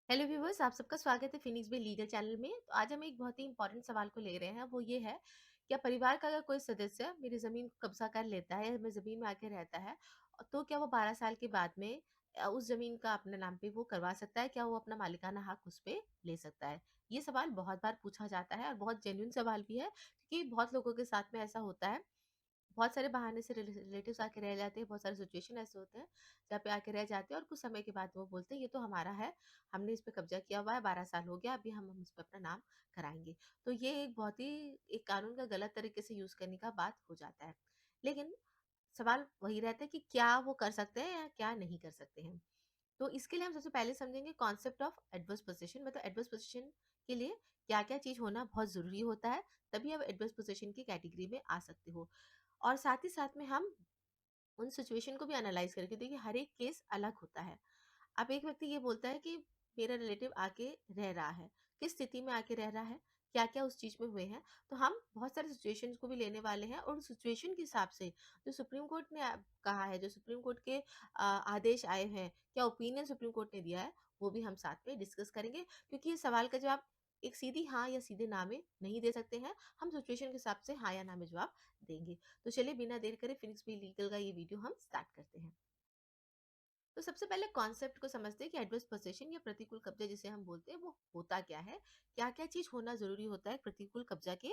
Hello viewers, आप सबका स्वागत है फिनिक्स बे लीगल चैनल में। तो आज हम एक बहुत ही इंपॉर्टेंट सवाल को ले रहे हैं। वो ये है, क्या परिवार का अगर कोई सदस्य मेरी ज़मीन को कब्ज़ा कर लेता है या मेरी ज़मीन में आके रहता है, तो क्या वो 12 साल के बाद में उस ज़मीन का अपने नाम पे वो करवा सकता है? क्या वो अपना मालिकाना हक उस पे ले सकता है? ये सवाल बहुत बार पूछा जाता है और बहुत जेन्युइन सवाल भी है, क्योंकि बहुत लोगों के साथ में ऐसा होता है। बहुत सारे बहाने से रिलेटिव्स आके रह जाते हैं, बहुत सारे सिचुएशन ऐसे होते हैं जहाँ पे आके रह जाते हैं और कुछ समय के बाद वो बोलते हैं ये तो हमारा है, हमने इस पे कब्जा किया हुआ है, 12 साल हो गया, अभी हम इस पे अपना नाम कराएंगे। तो ये एक बहुत ही एक कानून का गलत तरीके से यूज करने का बात हो जाता है। लेकिन सवाल वही रहता है कि क्या वो कर सकते हैं या क्या नहीं कर सकते हैं। तो इसके लिए हम सबसे पहले समझेंगे कॉन्सेप्ट ऑफ एडवर्स पोजीशन। मतलब एडवर्स पोजीशन के लिए क्या क्या चीज होना बहुत जरूरी होता है, तभी आप एडवर्स पोजीशन की कैटेगरी में आ सकते हो। और साथ ही साथ में हम उन सिचुएशन को भी एनालाइज करके देखिए, हर एक केस अलग होता है। अब एक व्यक्ति ये बोलता है कि मेरा रिलेटिव आके रह रहा है, किस स्थिति में आके रह रहा है, क्या क्या उस चीज में हुए हैं। तो हम बहुत सारे सिचुएशंस को भी लेने वाले हैं और उस सिचुएशन के हिसाब से जो सुप्रीम कोर्ट ने कहा है, जो सुप्रीम कोर्ट के आदेश आए हैं, क्या ओपिनियन सुप्रीम कोर्ट ने दिया है, वो भी हम साथ में डिस्कस करेंगे। क्योंकि ये सवाल का जवाब एक सीधी हाँ या सीधे ना में नहीं दे सकते हैं, हम सिचुएशन के हिसाब से हाँ या ना में जवाब देंगे। तो चलिए बिना देर करे फिनिक्स बी लीगल का ये वीडियो हम स्टार्ट करते हैं। तो सबसे पहले कॉन्सेप्ट को समझते हैं कि एडवर्स पोजेशन या प्रतिकूल कब्जा जिसे हम बोलते हैं वो होता क्या है, क्या क्या चीज होना जरूरी होता है प्रतिकूल कब्जा के।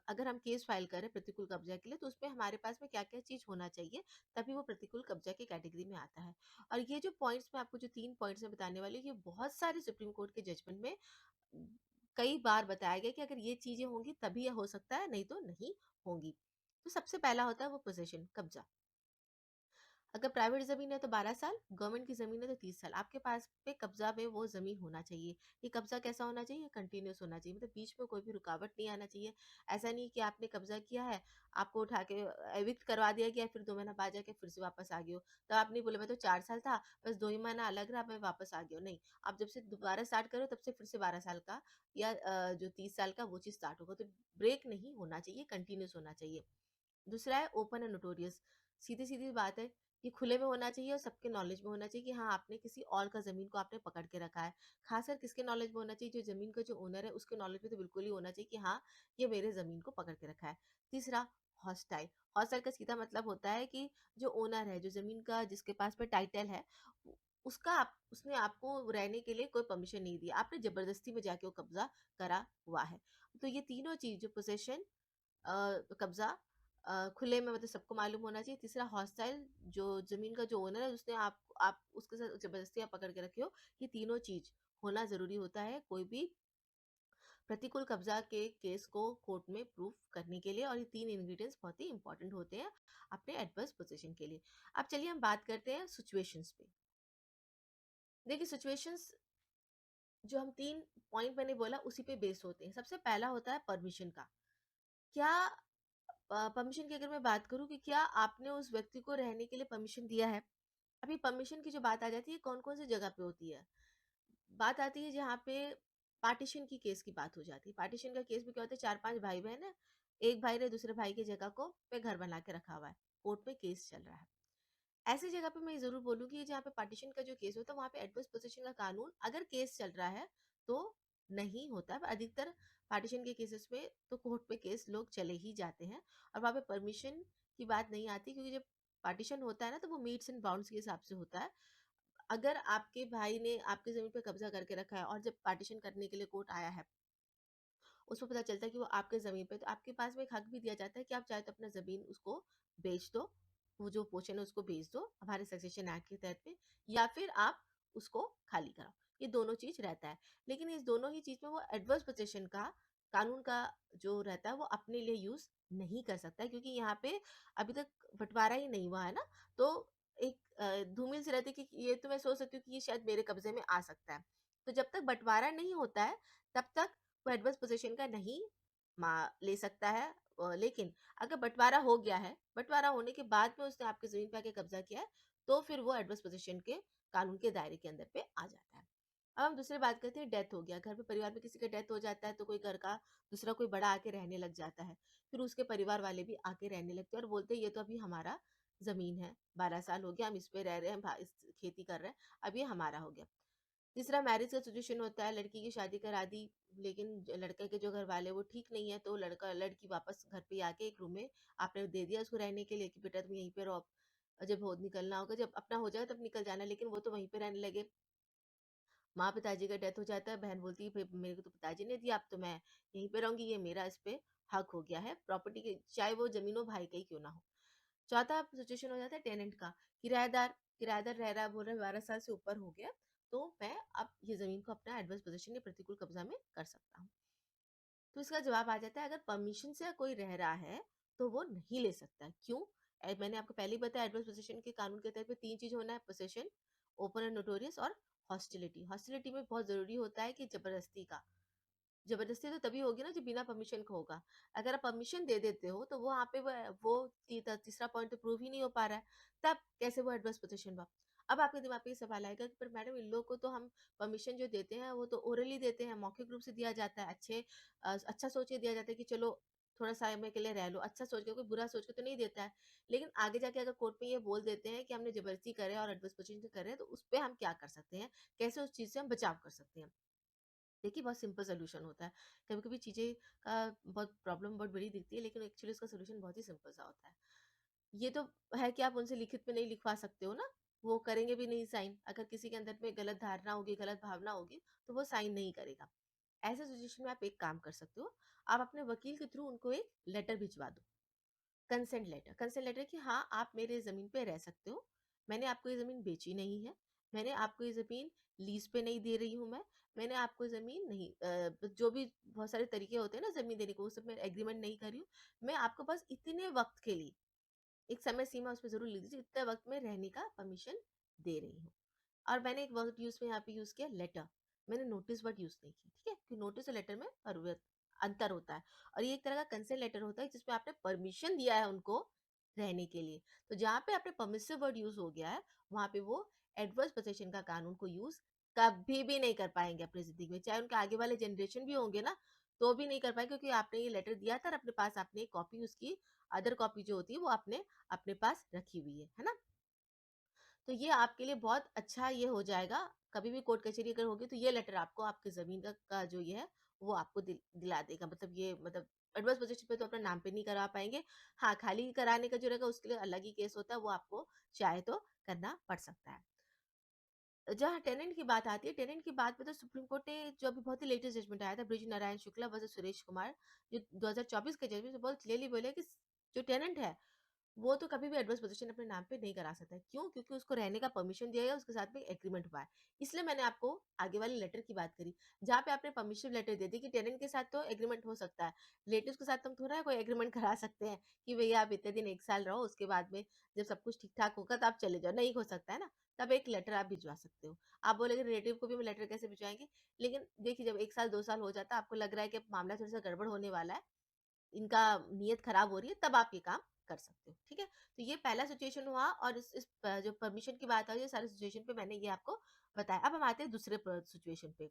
अगर हम केस फाइल करें प्रतिकूल कब्जा के लिए, तो उसमें हमारे पास में क्या क्या चीज होना चाहिए, तभी वो प्रतिकूल कब्जा की कैटेगरी में आता है। और ये जो पॉइंट्स मैं आपको जो 3 पॉइंट्स में बताने वाली हूँ, ये बहुत सारे सुप्रीम कोर्ट के जजमेंट में कई बार बताया गया कि अगर ये चीजें होंगी तभी ये हो सकता है, नहीं तो नहीं होंगी। तो सबसे पहला होता है वो पोजीशन, कब्जा। अगर प्राइवेट ज़मीन है तो 12 साल, गवर्नमेंट की ज़मीन है तो 30 साल। आपके पास पे कब्ज़ा में वो ज़मीन होना चाहिए। ये कब्ज़ा कैसा होना चाहिए? कंटीन्यूअस होना चाहिए, मतलब बीच में कोई भी रुकावट नहीं आना चाहिए। ऐसा नहीं कि आपने कब्ज़ा किया है, आपको उठा के एविक्ट करवा दिया गया, फिर 2 महीना बाद जाके फिर से वापस आ गए हो। तब आप नहीं बोले मैं तो 4 साल था, बस 2 ही महीना अलग रहा, मैं वापस आ गया हूँ। नहीं, आप जब से दोबारा स्टार्ट करो तब से फिर से 12 साल का या जो 30 साल का वो चीज़ स्टार्ट होगा। तो ब्रेक नहीं होना चाहिए, कंटीन्यूअस होना चाहिए। दूसरा है ओपन एंड नोटोरियस। सीधी-सीधी बात है, ये खुले में होना चाहिए और सबके नॉलेज में होना चाहिए कि हाँ, आपने किसी और का ज़मीन को आपने पकड़ के रखा है। ख़ासकर किसके नॉलेज में होना चाहिए? जो ज़मीन का जो ओनर है, उसके नॉलेज में तो बिल्कुल ही होना चाहिए कि हाँ, ये मेरे ज़मीन को पकड़ के रखा है। तीसरा, हॉस्टाइल। हॉस्टाइल का सीधा मतलब होता है कि जो ओनर है, जो ज़मीन का जिसके पास में टाइटल है, उ उसका आप उसने आपको रहने के लिए कोई परमिशन नहीं दी। आपने ज़बरदस्ती में जाके वो कब्ज़ा करा हुआ है। तो ये तीनों चीज़ जो पोसेशन, कब्ज़ा, खुले में मतलब सबको मालूम होना चाहिए। तीसरा हॉस्टाइल, जो ज़मीन का जो ओनर है उसने आप उसके साथ ज़बरदस्ती आप पकड़ के रखे हो। ये तीनों चीज़ होना ज़रूरी होता है कोई भी प्रतिकूल कब्ज़ा के केस को कोर्ट में प्रूव करने के लिए, और ये 3 इंग्रीडिएंट्स बहुत ही इंपॉर्टेंट होते हैं अपने एडवर्स पोज़ीशन के लिए। अब चलिए हम बात करते हैं सिचुएशंस पे। देखिए सिचुएशंस जो हम 3 पॉइंट मैंने बोला उसी पे बेस होते हैं। सबसे पहला होता है परमिशन का। क्या परमिशन की अगर मैं बात करूँ कि क्या आपने उस व्यक्ति को रहने के लिए परमिशन दिया है? अभी परमिशन की जो बात आ जाती है, कौन-कौन सी जगह पे होती है? बात आती है जहाँ पे पार्टीशन की केस की बात हो जाती है। पार्टीशन का केस में क्या होता है, 4-5 भाई-बहन हैं, एक भाई ने दूसरे भाई की जगह को पे घर बना के रखा हुआ है, कोर्ट में केस चल रहा है। ऐसी जगह पे मैं ये ज़रूर बोलूँगी जहाँ पे पार्टीशन का जो केस होता है, वहाँ पे एडवर्स पोजीशन का कानून अगर केस चल रहा है, तो नहीं होता है। पर अधिकतर पार्टीशन के केसेस में तो कोर्ट में केस लोग चले ही जाते हैं और वहाँ पे परमिशन की बात नहीं आती, क्योंकि जब पार्टीशन होता है ना, तो वो मीट्स एंड बाउंड्स के हिसाब से होता है। अगर आपके भाई ने आपकी ज़मीन पे कब्ज़ा करके रखा है और जब पार्टीशन करने के लिए कोर्ट आया है, उसमें पता चलता है कि वो आपके ज़मीन पे, तो आपके पास में एक हक भी दिया जाता है कि आप चाहे तो अपना ज़मीन उसको बेच दो, वो जो पोर्शन है उसको बेच दो हमारे सक्सेशन एक्ट के तहत में, या फिर आप उसको खाली कराओ। ये दोनों चीज़ रहता है। लेकिन इस दोनों ही चीज़ में वो एडवर्स पोज़ीशन का कानून का जो रहता है वो अपने लिए यूज़ नहीं कर सकता है, क्योंकि यहाँ पे अभी तक बँटवारा ही नहीं हुआ है ना। तो एक धूमिल सी रहती है कि ये तो मैं सोच सकती हूँ कि ये शायद मेरे कब्ज़े में आ सकता है। तो जब तक बँटवारा नहीं होता है, तब तक वो एडवर्स पोजीशन का नहीं ले सकता है। लेकिन अगर बंटवारा हो गया है, बंटवारा होने के बाद में उसने आपकी ज़मीन पे आके कब्ज़ा किया है, तो फिर वो एडवर्स पोजीशन के कानून के दायरे के अंदर पे आ जाता है। अब हम दूसरी बात करते हैं, डेथ हो गया। घर पे परिवार में किसी का डेथ हो जाता है, तो कोई घर का दूसरा कोई बड़ा आके रहने लग जाता है। फिर उसके परिवार वाले भी आके रहने लगते हैं और बोलते हैं ये तो अभी हमारा ज़मीन है, 12 साल हो गया हम इस पे रह रहे हैं, इस खेती कर रहे हैं, अब ये हमारा हो गया। तीसरा मैरिज का सिचुएशन होता है, लड़की की शादी करा दी, लेकिन लड़के के जो घर वाले वो ठीक नहीं है, तो लड़का लड़की वापस घर पे आके एक रूम में आपने दे दिया उसको रहने के लिए कि बेटा तुम यहीं पे रहो, अब जब हो निकलना होगा, जब अपना हो जाए तब निकल जाना, लेकिन वो तो वहीं पे रहने लगे। माँ पिताजी का डेथ हो जाता है, बहन बोलती है "फिर मेरे को तो पिताजी ने दिया, अब तो मैं यहीं पे रहूंगी, ये मेरा इस पे हक हो गया है प्रॉपर्टी के, चाहे वो जमीन हो भाई का ही क्यों ना हो। चौथा सिचुएशन हो जाता है टेनेंट का, किराएदार किराएदार रह रहा है, बोल रहा है 12 साल से ऊपर हो गया, तो मैं अब ये जमीन को अपना एडवर्स पोजीशन या प्रतिकूल कब्जा में कर सकता हूँ। तो इसका जवाब आ जाता है, अगर परमिशन से कोई रह रहा है तो वो नहीं ले सकता। क्यों? मैंने आपको पहले ही बताया, एडवर्स पोजीशन के कानून के तहत पे तीन चीज होना है: पोसेशन, ओपन एंड नोटोरियस और हॉस्टिलिटी। हॉस्टिलिटी में बहुत जरूरी होता है कि जबरदस्ती का, जबरदस्ती तो तभी होगी ना जब बिना परमिशन का होगा। अगर आप परमिशन दे देते हो तो वो वहाँ पे वो तीसरा पॉइंट तो प्रूव ही नहीं हो पा रहा है, तब कैसे वो एडवर्स पोजीशन हुआ। अब आपके दिमाग में ये सवाल आएगा कि पर मैडम इन लोग को तो हम परमिशन जो देते हैं वो तो ओरली देते हैं, मौखिक रूप से दिया जाता है, अच्छा सोच के दिया जाता है कि चलो थोड़ा समय के लिए रह लो, अच्छा सोच के, कोई बुरा सोच के तो नहीं देता है। लेकिन आगे जाके अगर कोर्ट में ये बोल देते हैं कि हमने जबरदस्ती करे और एडवर्स पोजीशन करे हैं, तो उस पे हम क्या कर सकते हैं, कैसे उस चीज से हम बचाव कर सकते हैं। देखिए बहुत सिंपल सॉल्यूशन होता है। कभी-कभी चीज़ें का बहुत प्रॉब्लम बहुत बड़ी दिखती है, लेकिन एक्चुअली उसका सॉल्यूशन बहुत ही सिंपल सा होता है। ये तो है कि आप उनसे लिखित में नहीं लिखवा सकते हो ना, वो करेंगे भी नहीं साइन। अगर किसी के अंदर में गलत धारणा होगी, गलत भावना होगी, तो वो साइन नहीं करेगा। ऐसे सिचुएशन में आप एक काम कर सकते हो, आप अपने वकील के थ्रू उनको एक लेटर भिजवा दो। कंसेंट लेटर कि हाँ, आप मेरे ज़मीन पे रह सकते हो। मैंने आपको ये ज़मीन बेची नहीं है। मैंने आपको ये ज़मीन लीज़ पे नहीं दे रही हूँ मैं। मैंने आपको ज़मीन नहीं जो भी बहुत सारे तरीके होते हैं ना ज़मीन देने के, वो सब मैं एग्रीमेंट नहीं कर रही हूँ। मैं आपको बस इतने वक़्त के लिए, एक समय सीमा उसमें ज़रूर लिख दीजिए, इतने वक़्त में रहने का परमिशन दे रही हूँ। और मैंने एक वर्ड यूज़ में यहाँ पे यूज़ किया, लेटर। मैंने नोटिस वर्ड यूज़ नहीं किया, ठीक है? कि नोटिस और लेटर में अंतर होता है। और ये एक तरह का कंसेंट लेटर होता है जिसमें आपने परमिशन दिया है उनको रहने के लिए। तो जहाँ पे आपने परमिसिव वर्ड यूज़ हो गया है, वहाँ पे वो एडवर्स पोसेशन का कानून को यूज़ कभी भी नहीं कर पाएँगे अपनी ज़िंदगी में। चाहे उनके आगे वाले जनरेशन भी होंगे ना, तो भी नहीं कर पाएँगे, क्योंकि आपने ये लेटर दिया था और अपने पास आपने एक कॉपी उसकी, अदर कॉपी जो होती है वो आपने अपने पास रखी हुई है ना? तो ये आपके लिए बहुत अच्छा ये हो जाएगा। कभी भी कोर्ट कचहरी अगर होगी तो ये लेटर आपको आपकी ज़मीन का जो ये है वो आपको दिला देगा। मतलब ये मतलब एडवर्स पोज़ीशन पे तो अपना नाम पे नहीं करा पाएँगे। हाँ, खाली कराने का जो रहेगा उसके लिए अलग ही केस होता है, वो आपको चाहे तो करना पड़ सकता है। जहाँ टेनेंट की बात आती है, टेनेंट की बात में तो सुप्रीम कोर्ट ने जो अभी बहुत ही लेटेस्ट जजमेंट आया था, ब्रिज नारायण शुक्ला वर्सेस सुरेश कुमार, जो 2024 के जजमेंट में बहुत क्लियरली बोले कि जो टेनेंट है वो तो कभी भी एडवर्स पोजीशन अपने नाम पे नहीं करा सकता है। क्यों? क्योंकि उसको रहने का परमिशन दिया गया, उसके साथ में एग्रीमेंट हुआ है। इसलिए मैंने आपको आगे वाले लेटर की बात करी, जहाँ पे आपने परमिशन लेटर दे दी कि टेनेंट के साथ तो एग्रीमेंट हो सकता है, रिलेटिव्स के साथ तो हम थोड़ा कोई एग्रीमेंट करा सकते हैं कि भैया आप इतने दिन 1 साल रहो, उसके बाद में जब सब कुछ ठीक-ठाक होगा तो आप चले जाओ, नहीं हो सकता है ना? तब एक लेटर आप भिजवा सकते हो। आप बोलोगे रिलेटिव को भी हम लेटर कैसे भिजवाएँगे? लेकिन देखिए जब 1 साल 2 साल हो जाता है, आपको लग रहा है कि अब मामला थोड़ा-सा गड़बड़ होने वाला है, इनका नीयत खराब हो रही है, तब आप ये काम कर सकते हो, ठीक है? तो ये पहला सिचुएशन हुआ, और जो परमिशन की बात आई, ये सारे सिचुएशन पे मैंने ये आपको बताया। अब हम आते हैं दूसरे सिचुएशन पे,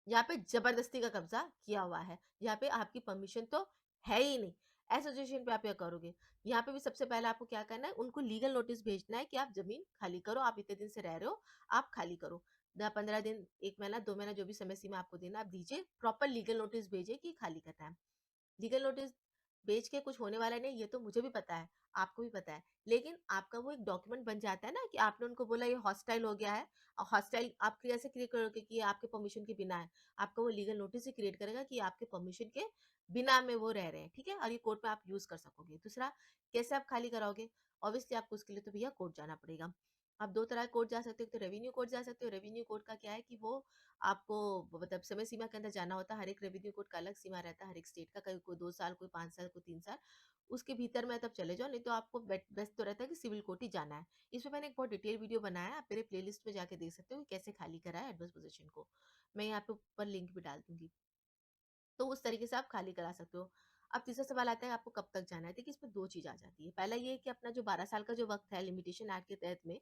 यहाँ पे जबरदस्ती का कब्जा किया हुआ है, यहाँ पे आपकी परमिशन तो है ही नहीं। ऐसे सिचुएशन पे आप क्या करोगे? यहाँ पे भी सबसे पहले आपको क्या करना है, उनको लीगल नोटिस भेजना है कि आप जमीन खाली करो, आप इतने दिन से रह रहे हो, आप खाली करो। 15 दिन, 1 महीना, 2 महीना, जो भी समय सीमा आपको देना है, आप दीजिए। प्रॉपर लीगल नोटिस भेजिए कि खाली करना है। लीगल नोटिस बेच के कुछ होने वाला नहीं, ये तो मुझे भी पता है, आपको भी पता है। लेकिन आपका वो एक डॉक्यूमेंट बन जाता है ना कि आपने उनको बोला ये हॉस्टाइल हो गया है, और हॉस्टाइल आप कैसे क्रिएट करोगे कि ये आपके परमिशन के बिना है। आपका वो लीगल नोटिस ही क्रिएट करेगा कि आपके परमिशन के बिना में वो रह रहे हैं, ठीक है? और ये कोर्ट में आप यूज़ कर सकोगे। दूसरा, कैसे आप खाली कराओगे? ऑब्वियसली आपको उसके लिए तो भैया कोर्ट जाना पड़ेगा। आप 2 तरह कोर्ट जा सकते हो, एक तो रेवेन्यू कोर्ट जा सकते हो। रेवेन्यू कोर्ट का क्या है कि वो आपको मतलब समय सीमा के अंदर जाना होता है। हर एक रेवेन्यू कोर्ट का अलग सीमा रहता है, हर एक स्टेट का, कहीं कोई 2 साल, कोई 5 साल, कोई 3 साल। उसके भीतर में तब चले जाओ, नहीं तो आपको बेस्ट तो रहता है कि सिविल कोर्ट ही जाना है। इसमें मैंने एक बहुत डिटेल वीडियो बनाया है, आप मेरे प्लेलिस्ट में जाके देख सकते हो कि कैसे खाली करा है एडवर्स पोजीशन को। मैं यहाँ पे ऊपर लिंक भी डाल दूँगी। तो उस तरीके से आप खाली करा सकते हो। अब तीसरा सवाल आता है आपको कब तक जाना है? देखिए इसमें 2 चीज़ आ जाती है। पहला ये है कि अपना जो 12 साल का जो वक़्त है लिमिटेशन एक्ट के तहत में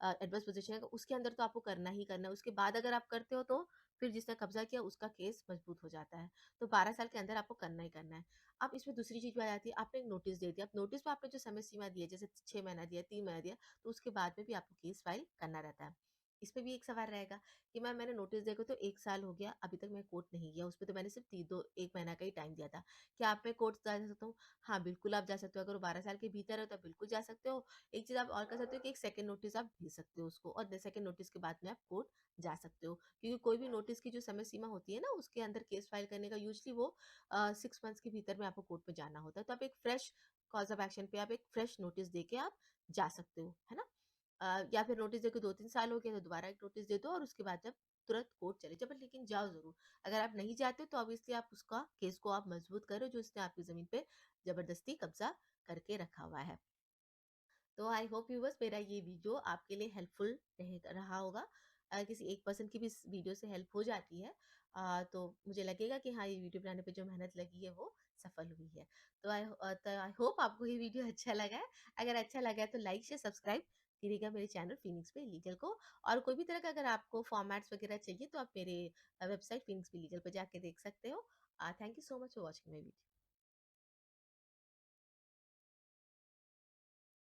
एडवर्स पोज़ीशन है, उसके अंदर तो आपको करना ही करना है। उसके बाद अगर आप करते हो तो फिर जिसने कब्ज़ा किया उसका केस मजबूत हो जाता है। तो 12 साल के अंदर आपको करना ही करना है। अब इसमें दूसरी चीज़ भी आ जाती है, आपने एक नोटिस दे दिया। अब नोटिस में आपने जो समय सीमा दी है, जैसे 6 महीना दिया, 3 महीना दिया, तो उसके बाद में भी आपको केस फाइल करना रहता है। इसमें भी एक सवाल रहेगा कि मैम मैंने नोटिस देखो तो 1 साल हो गया, अभी तक मैं कोर्ट नहीं गया, उसपे तो मैंने सिर्फ़ ती दो 1 महीना का ही टाइम दिया था। क्या आप मैं कोर्ट जा सकता हूँ? हाँ, बिल्कुल आप जा सकते हो। अगर वो 12 साल के भीतर है तो आप बिल्कुल जा सकते हो। एक चीज़ आप और कर सकते हो कि एक सेकंड नोटिस आप भेज सकते हो उसको, और द सेकंड नोटिस के बाद में आप कोर्ट जा सकते हो। क्योंकि कोई भी नोटिस की जो समय सीमा होती है ना, उसके अंदर केस फाइल करने का यूजुअली वो 6 मंथ्स के भीतर में आपको कोर्ट में जाना होता है। तो आप एक फ्रेश कॉज़ ऑफ एक्शन पे आप एक फ्रेश नोटिस देके आप जा सकते हो, है ना? या फिर नोटिस देके 2-3 साल हो गए तो दोबारा एक नोटिस दे दो और उसके बाद जब तुरंत कोर्ट चले जाओ, बट लेकिन जाओ ज़रूर। अगर आप नहीं जाते तो ऑब्वियसली आप उसका केस को आप मजबूत करो जो उसने आपकी ज़मीन पे ज़बरदस्ती कब्ज़ा करके रखा हुआ है। तो आई होप व्यूअर्स मेरा ये वीडियो आपके लिए हेल्पफुल रहा होगा। किसी एक पर्सन की भी इस वीडियो से हेल्प हो जाती है, तो मुझे लगेगा कि हाँ, ये वीडियो बनाने पे जो मेहनत लगी है वो सफल हुई है। तो आई होप आपको ये वीडियो अच्छा लगा है। अगर अच्छा लगा है तो लाइक शेयर सब्सक्राइब करिएगा मेरे चैनल फिनिक्स पे लीगल को। और कोई भी तरह का अगर आपको फॉर्मेट्स वगैरह चाहिए तो आप मेरे वेबसाइट फिनिक्स पे लीगल पे जाके देख सकते हो। Thank you so much for watching my video.